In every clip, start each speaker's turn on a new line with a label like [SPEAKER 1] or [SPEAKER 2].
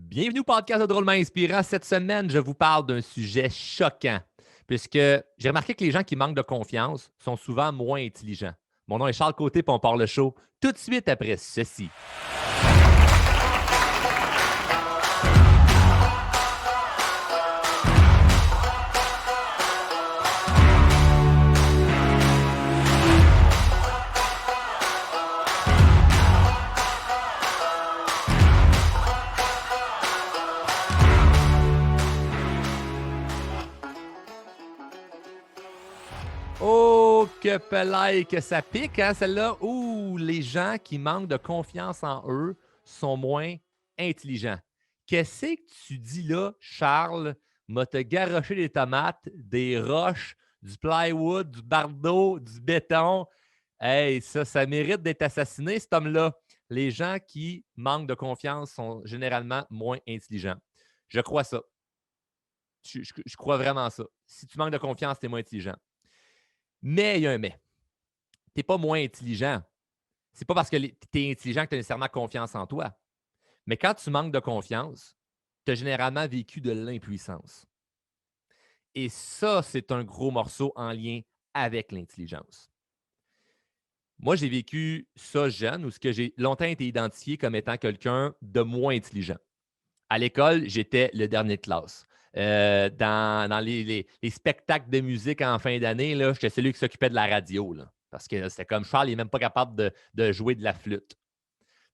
[SPEAKER 1] Bienvenue au podcast de Drôlement Inspirant. Cette semaine, je vous parle d'un sujet choquant, puisque j'ai remarqué que les gens qui manquent de confiance sont souvent moins intelligents. Mon nom est Charles Côté, puis on part le show tout de suite après ceci. Oh, que pelaille que ça pique, hein, celle-là. Ouh, les gens qui manquent de confiance en eux sont moins intelligents. Qu'est-ce que tu dis là, Charles? M'a te garroché des tomates, des roches, du plywood, du bardeau, du béton. Hey, ça mérite d'être assassiné, cet homme-là. Les gens qui manquent de confiance sont généralement moins intelligents. Je crois ça. Je crois vraiment ça. Si tu manques de confiance, tu es moins intelligent. Mais il y a un mais. Tu n'es pas moins intelligent. C'est pas parce que tu es intelligent que tu as nécessairement confiance en toi. Mais quand tu manques de confiance, tu as généralement vécu de l'impuissance. Et ça, c'est un gros morceau en lien avec l'intelligence. Moi, j'ai vécu ça jeune, où ce que j'ai longtemps été identifié comme étant quelqu'un de moins intelligent. À l'école, j'étais le dernier de classe. Dans les spectacles de musique en fin d'année, j'étais celui qui s'occupait de la radio. Là, parce que c'était comme Charles, il n'est même pas capable de jouer de la flûte.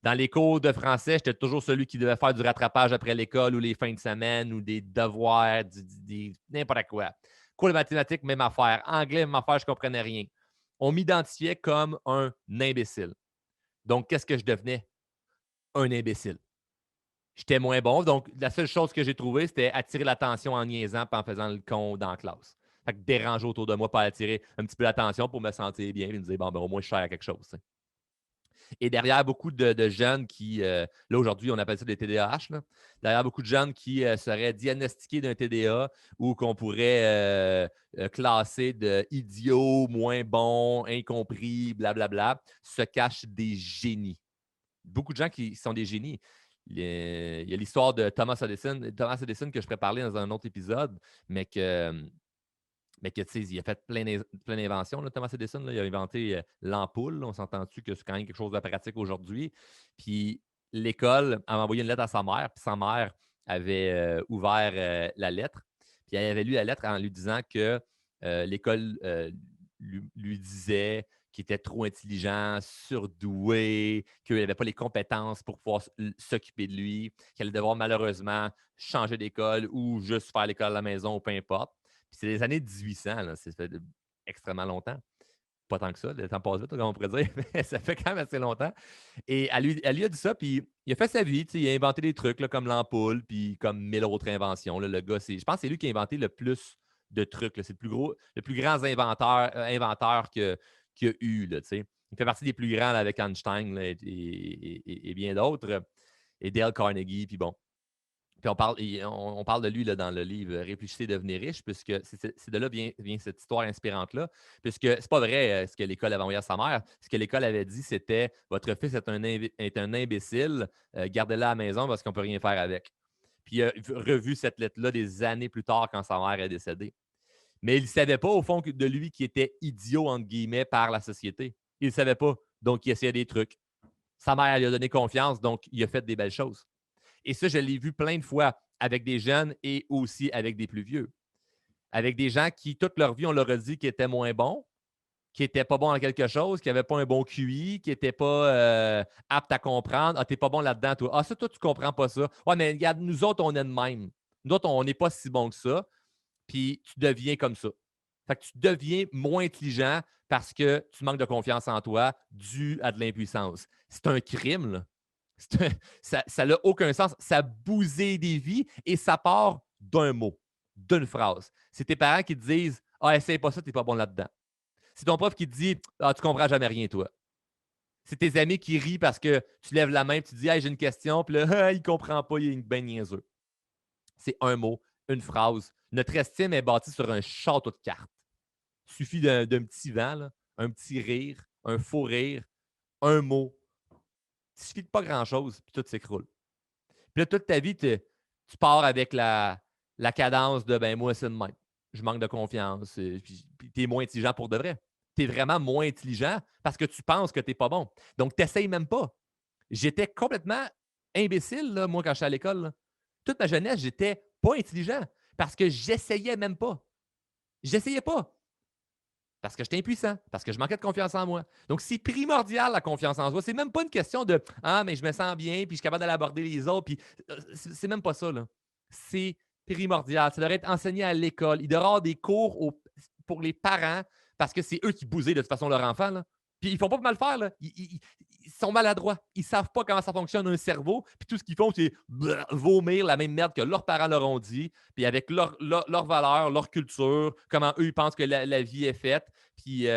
[SPEAKER 1] Dans les cours de français, j'étais toujours celui qui devait faire du rattrapage après l'école ou les fins de semaine ou des devoirs, n'importe quoi. Cours de mathématiques, même affaire. Anglais, même affaire, je ne comprenais rien. On m'identifiait comme un imbécile. Donc, qu'est-ce que je devenais? Un imbécile. J'étais moins bon. Donc, la seule chose que j'ai trouvée, c'était attirer l'attention en niaisant et en faisant le con dans la classe. Fait que déranger autour de moi pour attirer un petit peu l'attention pour me sentir bien et me dire, bon, ben, au moins, je sers à quelque chose. T'sais. Et derrière beaucoup de jeunes qui, là, aujourd'hui, on appelle ça des TDAH, là. Derrière beaucoup de jeunes qui seraient diagnostiqués d'un TDA ou qu'on pourrait classer de idiots, moins bons, incompris, blablabla, se cachent des génies. Beaucoup de gens qui sont des génies. Il y a l'histoire de Thomas Edison que je pourrais parler dans un autre épisode, mais que tu sais, il a fait plein d'inventions, là, Thomas Edison. Là, il a inventé l'ampoule. Là, on s'entend-tu que c'est quand même quelque chose de pratique aujourd'hui? Puis l'école a envoyé une lettre à sa mère, puis sa mère avait ouvert la lettre. Puis elle avait lu la lettre en lui disant que l'école lui disait qu'il était trop intelligent, surdoué, qu'il n'avait pas les compétences pour pouvoir s'occuper de lui, qu'elle allait devoir malheureusement changer d'école ou juste faire l'école à la maison ou peu importe. Puis c'est les années 1800, là, ça fait extrêmement longtemps. Pas tant que ça, le temps passe vite, comme on pourrait dire, mais ça fait quand même assez longtemps. Et elle lui a dit ça, puis il a fait sa vie, il a inventé des trucs là, comme l'ampoule, puis comme mille autres inventions. Là, le gars, je pense que c'est lui qui a inventé le plus de trucs. Là. C'est le plus grand inventeur qu'il y a eu. Là, il fait partie des plus grands là, avec Einstein là, et bien d'autres. Et Dale Carnegie, puis bon. Puis on parle de lui là, dans le livre Réfléchissez, devenez riche, puisque c'est de là vient cette histoire inspirante-là. Puisque c'est pas vrai ce que l'école avait envoyé à sa mère. Ce que l'école avait dit, c'était votre fils est un imbécile, gardez-le à la maison parce qu'on ne peut rien faire avec. Puis il a revu cette lettre-là des années plus tard quand sa mère est décédée. Mais il ne savait pas, au fond, de lui qui était idiot, entre guillemets, par la société. Il ne savait pas. Donc, il essayait des trucs. Sa mère lui a donné confiance, donc il a fait des belles choses. Et ça, je l'ai vu plein de fois avec des jeunes et aussi avec des plus vieux. Avec des gens qui, toute leur vie, on leur a dit qu'ils étaient moins bons, qui n'étaient pas bons dans quelque chose, qui n'avaient pas un bon QI, qui n'étaient pas aptes à comprendre. Ah, t'es pas bon là-dedans, toi. Ah, ça, toi, tu comprends pas ça. Ouais, mais regarde, nous autres, on est de même. Nous autres, on n'est pas si bons que ça. Puis tu deviens comme ça. Fait que tu deviens moins intelligent parce que tu manques de confiance en toi dû à de l'impuissance. C'est un crime, là. Ça n'a aucun sens. Ça bousille des vies et ça part d'un mot, d'une phrase. C'est tes parents qui te disent ah, essaye pas ça, t'es pas bon là-dedans. C'est ton prof qui te dit ah, tu comprends jamais rien, toi. C'est tes amis qui rient parce que tu lèves la main et tu dis hey, j'ai une question, puis là, ah, il comprend pas, il est ben niaiseux. C'est un mot, une phrase. Notre estime est bâtie sur un château de cartes. Il suffit d'un petit vent, là, un petit rire, un faux rire, un mot. Il suffit de pas grand-chose, puis tout s'écroule. Puis là, toute ta vie, tu pars avec la cadence de ben moi, c'est de même. Je manque de confiance. Puis tu es moins intelligent pour de vrai. Tu es vraiment moins intelligent parce que tu penses que tu n'es pas bon. Donc, tu n'essayes même pas. J'étais complètement imbécile, là, moi, quand j'étais à l'école. Là. Toute ma jeunesse, j'étais pas intelligent parce que j'essayais même pas. J'essayais pas. Parce que j'étais impuissant, parce que je manquais de confiance en moi. Donc, c'est primordial la confiance en soi. C'est même pas une question de ah, mais je me sens bien, puis je suis capable d'aller aborder les autres. Puis c'est même pas ça. Là. C'est primordial. Ça devrait être enseigné à l'école. Il devrait y avoir des cours pour les parents parce que c'est eux qui bousillent de toute façon leur enfant. Là. Puis ils font pas mal faire. Là. Ils sont maladroits. Ils savent pas comment ça fonctionne un cerveau. Puis tout ce qu'ils font, c'est vomir la même merde que leurs parents leur ont dit. Puis avec leurs valeurs, leur culture, comment eux ils pensent que la vie est faite. Puis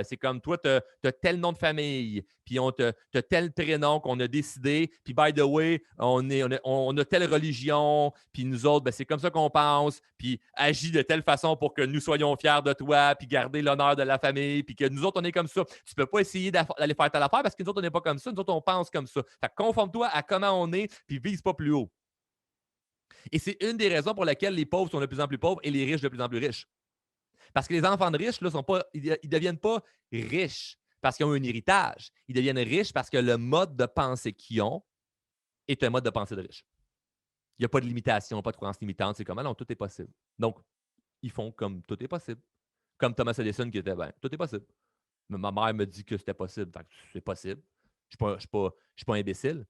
[SPEAKER 1] c'est comme toi, tu as tel nom de famille, puis tu as tel prénom qu'on a décidé, puis by the way, on a telle religion, puis nous autres, ben, c'est comme ça qu'on pense, puis agis de telle façon pour que nous soyons fiers de toi, puis garder l'honneur de la famille, puis que nous autres, on est comme ça. Tu ne peux pas essayer d'aller faire telle affaire parce que nous autres, on n'est pas comme ça, nous autres, on pense comme ça. Fait que conforme-toi à comment on est, puis vise pas plus haut. Et c'est une des raisons pour lesquelles les pauvres sont de plus en plus pauvres et les riches de plus en plus riches. Parce que les enfants de riches, là, ils ne deviennent pas riches parce qu'ils ont un héritage. Ils deviennent riches parce que le mode de pensée qu'ils ont est un mode de pensée de riche. Il n'y a pas de limitation, pas de croyance limitante. C'est comme, ah non, tout est possible. Donc, ils font comme tout est possible. Comme Thomas Edison qui était, ben, tout est possible. Mais ma mère me dit que c'était possible. Fait que c'est possible. Je ne suis pas imbécile.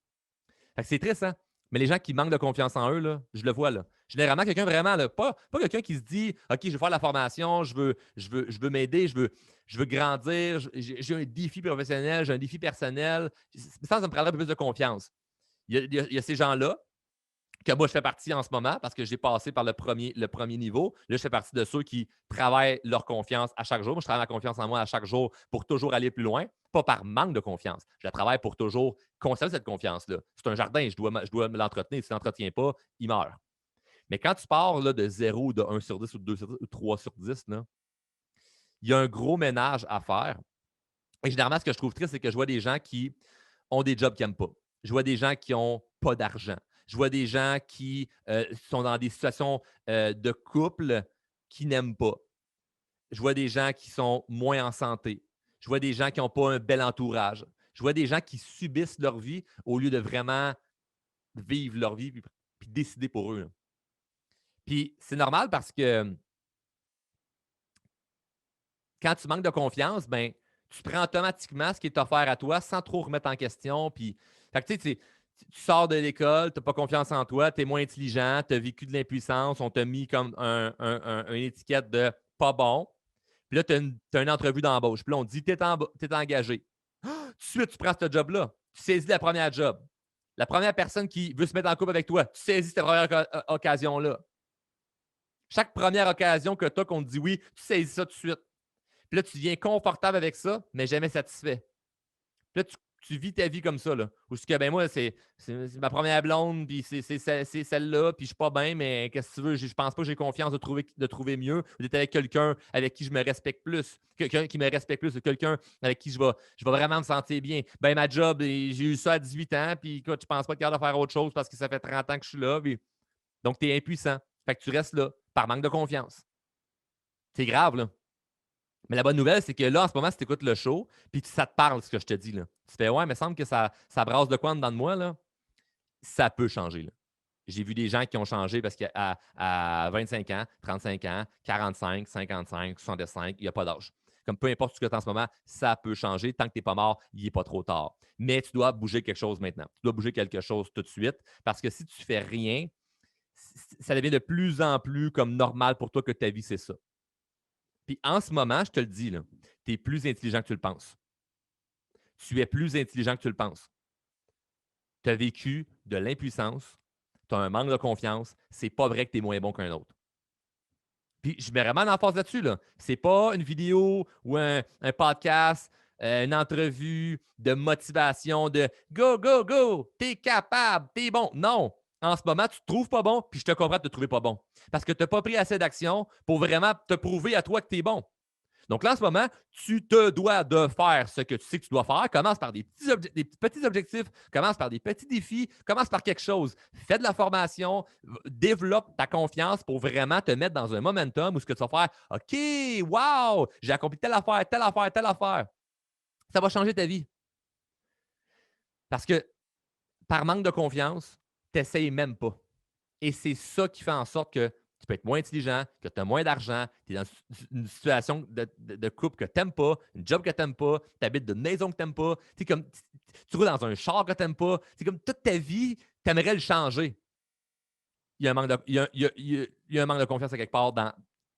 [SPEAKER 1] Fait que c'est triste, hein? Mais les gens qui manquent de confiance en eux, là, je le vois. Là. Généralement, quelqu'un vraiment, là, pas quelqu'un qui se dit OK, je vais faire la formation, je veux m'aider, je veux grandir, j'ai un défi professionnel, j'ai un défi personnel. Ça me prendrait un peu plus de confiance. Il y a ces gens-là que moi, je fais partie en ce moment parce que j'ai passé par le premier niveau. Là, je fais partie de ceux qui travaillent leur confiance à chaque jour. Moi, je travaille ma confiance en moi à chaque jour pour toujours aller plus loin, pas par manque de confiance. Je travaille pour toujours conserver cette confiance-là. C'est un jardin, je dois me l'entretenir. Si tu ne l'entretiens pas, il meurt. Mais quand tu pars là, de 0 ou de 1 sur 10 ou de 2 sur 10 ou 3 sur 10, là, il y a un gros ménage à faire. Et généralement, ce que je trouve triste, c'est que je vois des gens qui ont des jobs qu'ils n'aiment pas. Je vois des gens qui n'ont pas d'argent. Je vois des gens qui sont dans des situations de couple qui n'aiment pas. Je vois des gens qui sont moins en santé. Je vois des gens qui n'ont pas un bel entourage. Je vois des gens qui subissent leur vie au lieu de vraiment vivre leur vie puis décider pour eux. Là. Puis c'est normal parce que quand tu manques de confiance, ben, tu prends automatiquement ce qui est offert à toi sans trop remettre en question. Puis, fait que, tu sors de l'école, tu n'as pas confiance en toi, tu es moins intelligent, tu as vécu de l'impuissance, on t'a mis comme une étiquette de pas bon. Puis là, tu as une entrevue d'embauche. Puis là, on te dit, tu es engagé. Tout de suite, tu prends ce job-là. Tu saisis la première job. La première personne qui veut se mettre en couple avec toi, tu saisis cette première occasion-là. Chaque première occasion que tu as qu'on te dit oui, tu saisis ça tout de suite. Puis là, tu deviens confortable avec ça, mais jamais satisfait. Puis là, tu vis ta vie comme ça. Là, où ce que, ben moi, c'est ma première blonde, puis c'est celle-là, puis je suis pas bien, mais qu'est-ce que tu veux? Je pense pas que j'ai confiance de trouver mieux, ou d'être avec quelqu'un avec qui je me respecte plus, quelqu'un qui me respecte plus, ou quelqu'un avec qui je vais vraiment me sentir bien. Ben ma job, j'ai eu ça à 18 ans, puis écoute, je pense pas être capable de faire autre chose parce que ça fait 30 ans que je suis là. Puis... Donc, tu es impuissant. Fait que tu restes là, par manque de confiance. C'est grave, là. Mais la bonne nouvelle, c'est que là, en ce moment, si tu écoutes le show, puis ça te parle, ce que je te dis, là. Tu fais, ouais, mais il me semble que ça brasse de quoi dedans de moi, là. Ça peut changer, là. J'ai vu des gens qui ont changé parce qu'à 25 ans, 35 ans, 45, 55, 65, il n'y a pas d'âge. Comme peu importe ce que tu as en ce moment, ça peut changer. Tant que tu n'es pas mort, il n'est pas trop tard. Mais tu dois bouger quelque chose maintenant. Tu dois bouger quelque chose tout de suite parce que si tu ne fais rien, ça devient de plus en plus comme normal pour toi que ta vie, c'est ça. Puis en ce moment, je te le dis, tu es plus intelligent que tu le penses. Tu es plus intelligent que tu le penses. Tu as vécu de l'impuissance, tu as un manque de confiance, c'est pas vrai que tu es moins bon qu'un autre. Puis je mets vraiment l'emphase là-dessus. Là. C'est pas une vidéo ou un podcast, une entrevue de motivation de go, go, go, t'es capable, t'es bon. Non. En ce moment, tu te trouves pas bon, puis je te comprends de te trouver pas bon. Parce que tu n'as pas pris assez d'action pour vraiment te prouver à toi que tu es bon. Donc là, en ce moment, tu te dois de faire ce que tu sais que tu dois faire. Commence par des petits objectifs, commence par des petits défis, commence par quelque chose. Fais de la formation, développe ta confiance pour vraiment te mettre dans un momentum où ce que tu vas faire, OK, wow, j'ai accompli telle affaire, telle affaire, telle affaire. Ça va changer ta vie. Parce que par manque de confiance, tu n'essayes même pas. Et c'est ça qui fait en sorte que tu peux être moins intelligent, que tu as moins d'argent, tu es dans une situation de couple que tu n'aimes pas, une job que tu n'aimes pas, tu habites dans une maison que tu n'aimes pas, comme, tu roules dans un char que tu n'aimes pas. C'est comme toute ta vie, tu aimerais le changer. Il y a un manque de, il y a un manque de confiance à quelque part.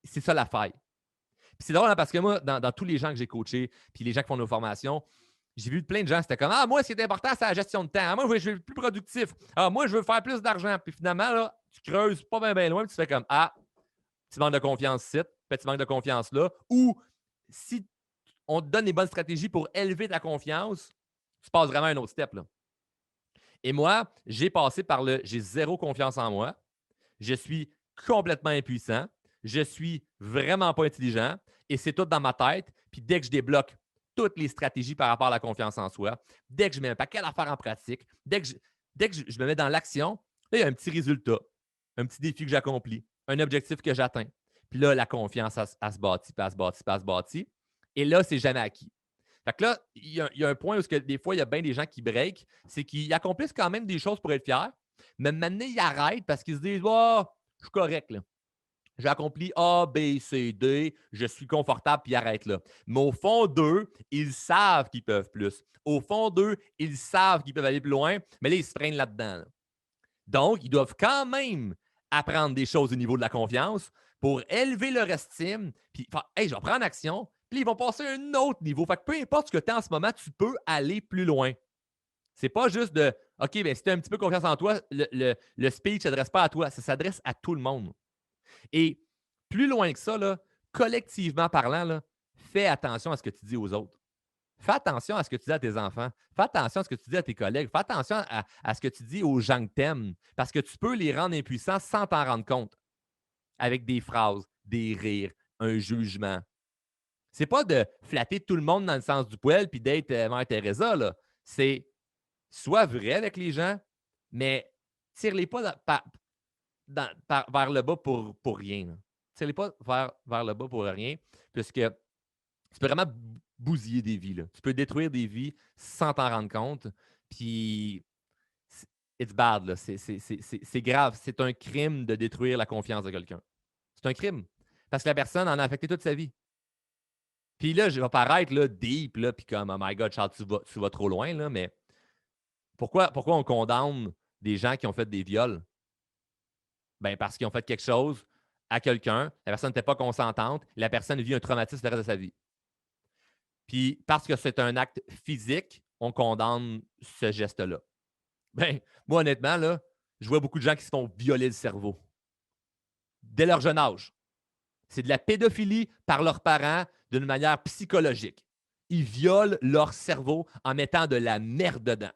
[SPEAKER 1] C'est ça la faille. Puis c'est drôle hein, parce que moi, dans tous les gens que j'ai coachés, puis les gens qui font nos formations, j'ai vu plein de gens, c'était comme Ah, moi, ce qui est important, c'est la gestion de temps. Ah, moi, je veux être plus productif. Ah, moi, je veux faire plus d'argent. Puis finalement, là, tu creuses pas bien loin, puis tu fais comme Ah, petit manque de confiance ici, petit manque de confiance là. Ou si on te donne les bonnes stratégies pour élever ta confiance, tu passes vraiment à un autre step. Là. Et moi, j'ai passé par j'ai zéro confiance en moi. Je suis complètement impuissant. Je suis vraiment pas intelligent. Et c'est tout dans ma tête. Puis dès que je débloque toutes les stratégies par rapport à la confiance en soi, dès que je mets un paquet d'affaires en pratique, dès que je me mets dans l'action, là, il y a un petit résultat, un petit défi que j'accomplis, un objectif que j'atteins. Puis là, la confiance, elle se bâtit, puis elle se bâtit, puis elle se bâtit. Et là, c'est jamais acquis. Fait que là, il y a un point où des fois, il y a bien des gens qui break, c'est qu'ils accomplissent quand même des choses pour être fiers, mais maintenant, ils arrêtent parce qu'ils se disent oh, je suis correct, là. J'ai accompli A, B, C, D, je suis confortable, puis arrête là. Mais au fond d'eux, ils savent qu'ils peuvent plus. Au fond d'eux, ils savent qu'ils peuvent aller plus loin, mais là, ils se freinent là-dedans. Là. Donc, ils doivent quand même apprendre des choses au niveau de la confiance pour élever leur estime, puis faire hey, je vais prendre action, puis ils vont passer à un autre niveau. Fait que peu importe ce que tu as en ce moment, tu peux aller plus loin. C'est pas juste de OK, bien, si tu as un petit peu confiance en toi, le speech ne s'adresse pas à toi, ça s'adresse à tout le monde. Et plus loin que ça, là, collectivement parlant, là, fais attention à ce que tu dis aux autres. Fais attention à ce que tu dis à tes enfants. Fais attention à ce que tu dis à tes collègues. Fais attention à ce que tu dis aux gens que tu aimes. Parce que tu peux les rendre impuissants sans t'en rendre compte. Avec des phrases, des rires, un jugement. C'est pas de flatter tout le monde dans le sens du poil puis d'être Mère Teresa. Là. C'est sois vrai avec les gens, mais tire-les pas vers le bas pour rien. Là. Tire-les pas vers le bas pour rien, puisque tu peux vraiment bousiller des vies. Là. Tu peux détruire des vies sans t'en rendre compte. Puis, it's bad. Là. C'est grave. C'est un crime de détruire la confiance de quelqu'un. C'est un crime. Parce que la personne en a affecté toute sa vie. Puis là, je vais paraître là, deep, là, puis comme, oh my God, Charles, tu vas trop loin, là, mais pourquoi on condamne des gens qui ont fait des viols? Ben parce qu'ils ont fait quelque chose à quelqu'un, la personne n'était pas consentante, la personne vit un traumatisme le reste de sa vie. Puis parce que c'est un acte physique, on condamne ce geste-là. Ben, moi, honnêtement, là, je vois beaucoup de gens qui se font violer le cerveau. Dès leur jeune âge. C'est de la pédophilie par leurs parents d'une manière psychologique. Ils violent leur cerveau en mettant de la merde dedans.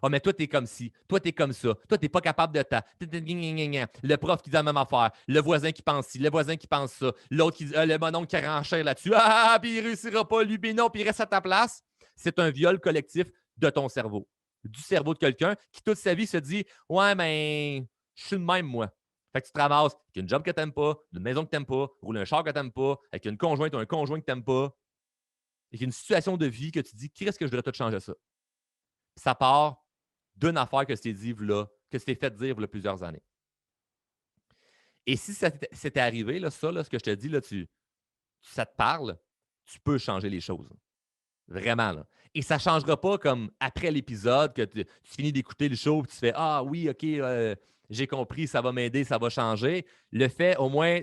[SPEAKER 1] Oh, mais toi, t'es comme ci, toi, t'es comme ça, toi, t'es pas capable de ta. Le prof qui dit la même affaire, le voisin qui pense ci, le voisin qui pense ça, l'autre le mononcle qui renchère là-dessus. Ah, puis il réussira pas, lui, puis non, puis il reste à ta place. C'est un viol collectif de ton cerveau. Du cerveau de quelqu'un qui, toute sa vie, se dit ouais, mais je suis le même, moi. Fait que tu te ramasses avec une job que t'aimes pas, une maison que t'aimes pas, rouler un char que t'aimes pas, avec une conjointe ou un conjoint que t'aimes pas, avec une situation de vie que tu dis qu'est-ce que je devrais tout changer ça? Puis ça part d'une affaire que tu t'es dit là, que tu t'es fait dire là, plusieurs années. Et si ça c'était arrivé, là, ça, là, ce que je te dis, là, ça te parle, tu peux changer les choses. Vraiment. Là. Et ça ne changera pas comme après l'épisode que tu finis d'écouter le show et tu fais ah oui, OK, j'ai compris, ça va m'aider, ça va changer. Le fait au moins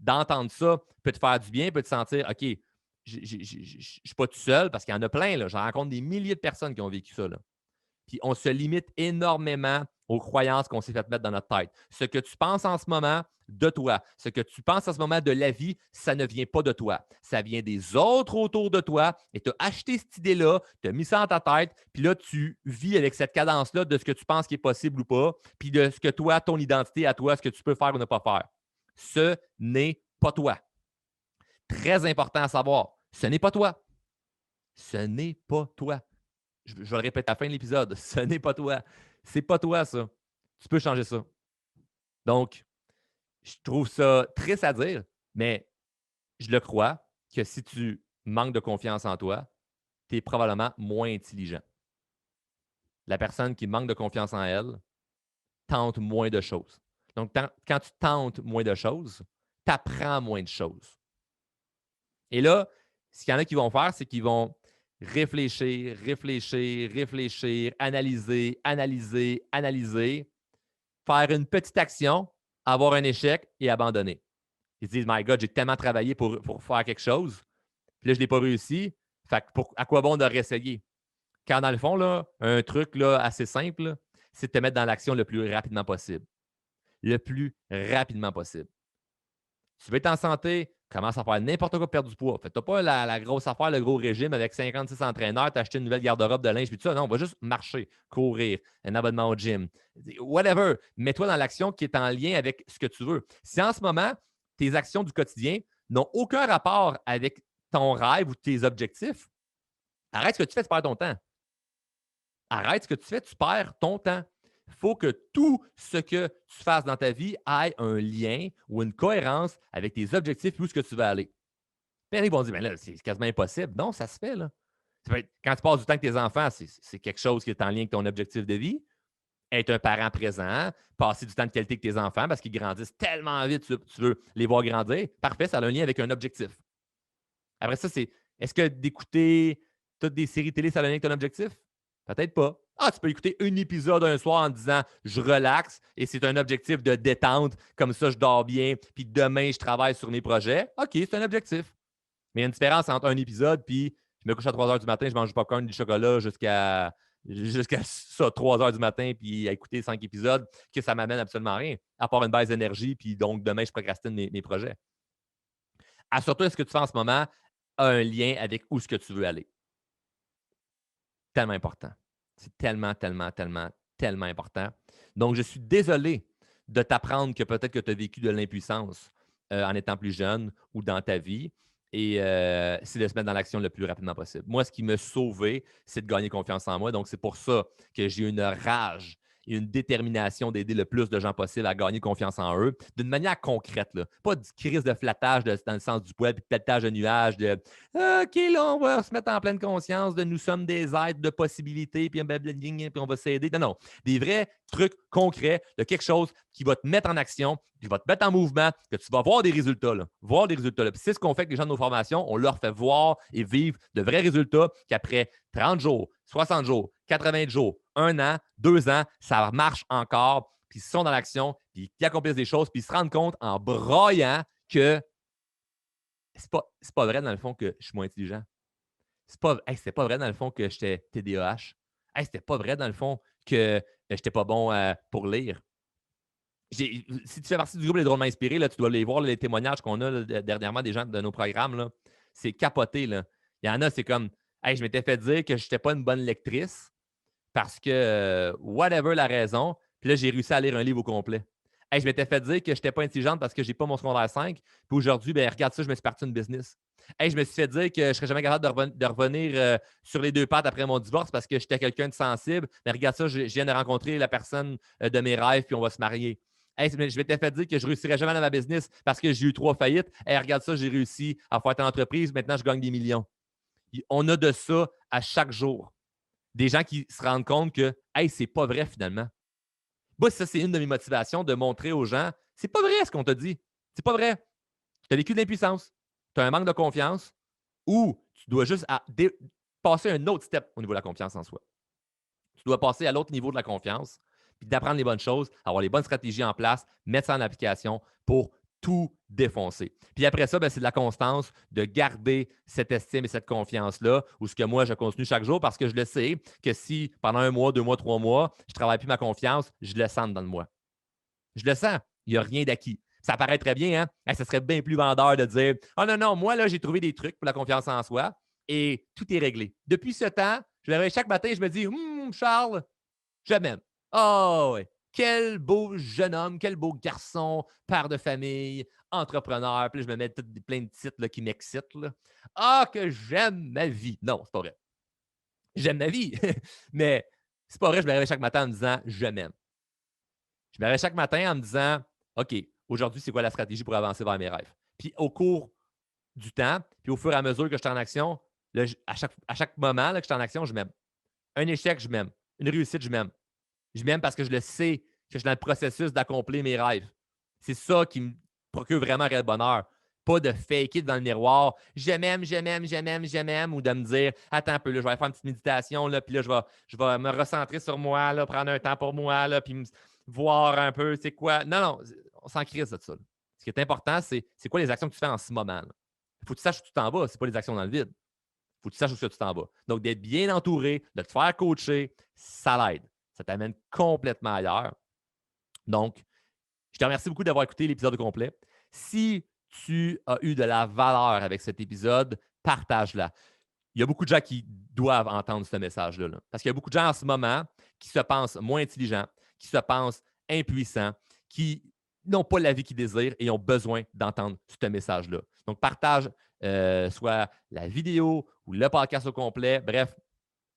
[SPEAKER 1] d'entendre ça peut te faire du bien, peut te sentir OK, je ne suis pas tout seul parce qu'il y en a plein. Là. J'en rencontre des milliers de personnes qui ont vécu ça. Là. Puis on se limite énormément aux croyances qu'on s'est fait mettre dans notre tête. Ce que tu penses en ce moment de toi, ce que tu penses en ce moment de la vie, ça ne vient pas de toi. Ça vient des autres autour de toi et tu as acheté cette idée-là, tu as mis ça dans ta tête, puis là, tu vis avec cette cadence-là de ce que tu penses qui est possible ou pas, puis de ce que toi, ton identité à toi, ce que tu peux faire ou ne pas faire. Ce n'est pas toi. très important à savoir, ce n'est pas toi. Ce n'est pas toi. Je vais le répéter à la fin de l'épisode. Ce n'est pas toi. C'est pas toi, ça. Tu peux changer ça. Donc, je trouve ça triste à dire, mais je le crois que si tu manques de confiance en toi, tu es probablement moins intelligent. La personne qui manque de confiance en elle tente moins de choses. Donc, quand tu tentes moins de choses, tu apprends moins de choses. Et là, ce qu'il y en a qui vont faire, c'est qu'ils vont réfléchir, réfléchir, réfléchir, analyser, analyser, analyser, faire une petite action, avoir un échec et abandonner. Ils se disent, My God, j'ai tellement travaillé pour faire quelque chose, puis là, je ne l'ai pas réussi. Fait que à quoi bon de réessayer? Quand dans le fond, là, un truc là, assez simple, là, c'est de te mettre dans l'action le plus rapidement possible. Le plus rapidement possible. Tu veux être en santé, commence à faire n'importe quoi pour perdre du poids. Tu n'as pas la grosse affaire, le gros régime avec 56 entraîneurs, t'acheter une nouvelle garde-robe de linge, puis tout ça. Non, on va juste marcher, courir, un abonnement au gym, whatever. Mets-toi dans l'action qui est en lien avec ce que tu veux. Si en ce moment, tes actions du quotidien n'ont aucun rapport avec ton rêve ou tes objectifs, arrête ce que tu fais, tu perds ton temps. Arrête ce que tu fais, tu perds ton temps. Il faut que tout ce que tu fasses dans ta vie ait un lien ou une cohérence avec tes objectifs et où est-ce que tu veux aller. Puis ils vont dire, mais là, c'est quasiment impossible. Non, ça se fait, là. Quand tu passes du temps avec tes enfants, c'est quelque chose qui est en lien avec ton objectif de vie. Être un parent présent, passer du temps de qualité avec tes enfants parce qu'ils grandissent tellement vite, tu veux les voir grandir. Parfait, ça a un lien avec un objectif. Après ça, c'est est-ce que d'écouter toutes des séries télé, ça a un lien avec ton objectif? Peut-être pas. Ah, tu peux écouter un épisode un soir en disant je relaxe et c'est un objectif de détente, comme ça je dors bien, puis demain je travaille sur mes projets. OK, c'est un objectif. Mais il y a une différence entre un épisode puis je me couche à 3 heures du matin, je mange du popcorn, du chocolat jusqu'à ça, 3 heures du matin, puis à écouter 5 épisodes, que ça m'amène absolument rien, à part une baisse d'énergie, puis donc demain je procrastine mes projets. Assure-toi, est-ce que tu fais en ce moment a un lien avec où ce que tu veux aller. Tellement important. C'est tellement, tellement, tellement, tellement important. Donc, je suis désolé de t'apprendre que peut-être que tu as vécu de l'impuissance en étant plus jeune ou dans ta vie. Et c'est de se mettre dans l'action le plus rapidement possible. Moi, ce qui m'a sauvé, c'est de gagner confiance en moi. Donc, c'est pour ça que j'ai une rage et une détermination d'aider le plus de gens possible à gagner confiance en eux d'une manière concrète. Là. Pas du crise de flattage dans le sens du poil, puis de pétage de nuages, de OK, là, on va se mettre en pleine conscience de nous sommes des êtres de possibilités, puis on va s'aider. Non, non. Des vrais trucs concrets de quelque chose qui va te mettre en action, qui va te mettre en mouvement, que tu vas voir des résultats. Là. Voir des résultats. Là. Puis c'est ce qu'on fait avec les gens de nos formations. On leur fait voir et vivre de vrais résultats qu'après 30 jours, 60 jours, 80 jours, 1 an, 2 ans, ça marche encore. Puis ils sont dans l'action, puis ils accomplissent des choses, puis ils se rendent compte en broyant que c'est pas vrai dans le fond que je suis moins intelligent. C'était pas vrai dans le fond que j'étais TDAH. C'était pas vrai dans le fond que j'étais pas bon pour lire. Si tu fais partie du groupe Les Drôlement Inspirés, là, tu dois aller voir les témoignages qu'on a là, dernièrement des gens de nos programmes. Là. C'est capoté. Là. Il y en a, c'est comme je m'étais fait dire que je n'étais pas une bonne lectrice parce que whatever la raison, puis là, j'ai réussi à lire un livre au complet. Je m'étais fait dire que je n'étais pas intelligente parce que je n'ai pas mon secondaire 5. Puis aujourd'hui, ben, regarde ça, je me suis parti une business. Je me suis fait dire que je ne serais jamais capable de revenir sur les 2 pattes après mon divorce parce que j'étais quelqu'un de sensible. Mais regarde ça, je viens de rencontrer la personne de mes rêves, puis on va se marier. Je m'étais fait dire que je ne réussirais jamais dans ma business parce que j'ai eu 3 faillites. Regarde ça, j'ai réussi à faire ton entreprise. Maintenant, je gagne des millions. On a de ça à chaque jour. Des gens qui se rendent compte que c'est pas vrai finalement. Moi, ça, c'est une de mes motivations de montrer aux gens c'est pas vrai ce qu'on t'a dit. C'est pas vrai. Tu as vécu de l'impuissance. Tu as un manque de confiance ou tu dois juste passer un autre step au niveau de la confiance en soi. Tu dois passer à l'autre niveau de la confiance, puis d'apprendre les bonnes choses, avoir les bonnes stratégies en place, mettre ça en application pour tout défoncer. Puis après ça, c'est de la constance, de garder cette estime et cette confiance-là, où ce que moi, je continue chaque jour parce que je le sais que si pendant 1 mois, 2 mois, 3 mois, je ne travaille plus ma confiance, je le sens dans moi. Je le sens. Il n'y a rien d'acquis. Ça paraît très bien, hein? Ça serait bien plus vendeur de dire « Oh non, non, moi, là, j'ai trouvé des trucs pour la confiance en soi et tout est réglé. » Depuis ce temps, je me réveille chaque matin et je me dis « Charles, je m'aime. Oh, oui. quel beau jeune homme, quel beau garçon, père de famille, entrepreneur. Puis là, je me mets plein de titres là, qui m'excitent. Là. Ah, que j'aime ma vie. Non, c'est pas vrai. J'aime ma vie. Mais c'est pas vrai, je me réveille chaque matin en me disant je m'aime. Je me réveille chaque matin en me disant OK, aujourd'hui, c'est quoi la stratégie pour avancer vers mes rêves? Puis au cours du temps, puis au fur et à mesure que je suis en action, là, à chaque moment là, que je suis en action, je m'aime. Un échec, je m'aime. Une réussite, je m'aime. Je m'aime parce que je le sais que je suis dans le processus d'accomplir mes rêves. C'est ça qui me procure vraiment un réel bonheur. Pas de fake it dans le miroir. Je m'aime, je m'aime, je m'aime, je m'aime. Ou de me dire, attends un peu, là, je vais faire une petite méditation, là, puis là, je vais me recentrer sur moi, là, prendre un temps pour moi, là, puis voir un peu, c'est quoi. Non, non, on s'en crise de ça. Là. Ce qui est important, c'est quoi les actions que tu fais en ce moment. Il faut que tu saches où tu t'en vas. Ce n'est pas les actions dans le vide. Il faut que tu saches où tu t'en vas. Donc, d'être bien entouré, de te faire coacher, ça l'aide. Ça t'amène complètement ailleurs. Donc, je te remercie beaucoup d'avoir écouté l'épisode complet. Si tu as eu de la valeur avec cet épisode, partage-la. Il y a beaucoup de gens qui doivent entendre ce message-là. Là. Parce qu'il y a beaucoup de gens en ce moment qui se pensent moins intelligents, qui se pensent impuissants, qui n'ont pas la vie qu'ils désirent et ont besoin d'entendre ce message-là. Donc, partage soit la vidéo ou le podcast au complet. Bref,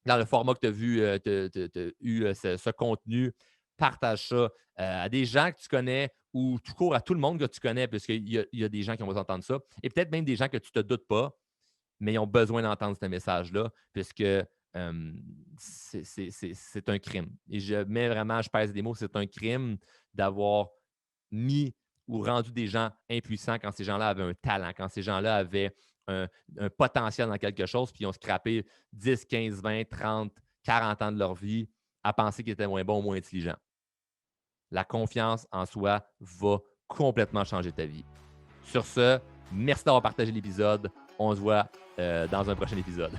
[SPEAKER 1] dans le format que tu as vu, tu as eu ce contenu, partage ça à des gens que tu connais ou tout court à tout le monde que tu connais, parce qu'il y a des gens qui ont besoin d'entendre ça. Et peut-être même des gens que tu ne te doutes pas, mais ils ont besoin d'entendre ce message-là, puisque c'est un crime. Et je mets vraiment, je pèse des mots, c'est un crime d'avoir mis ou rendu des gens impuissants quand ces gens-là avaient un talent, quand ces gens-là avaient un, un potentiel dans quelque chose, puis ils ont scrappé 10, 15, 20, 30, 40 ans de leur vie à penser qu'ils étaient moins bons ou moins intelligents. La confiance en soi va complètement changer ta vie. Sur ce, merci d'avoir partagé l'épisode. On se voit dans un prochain épisode.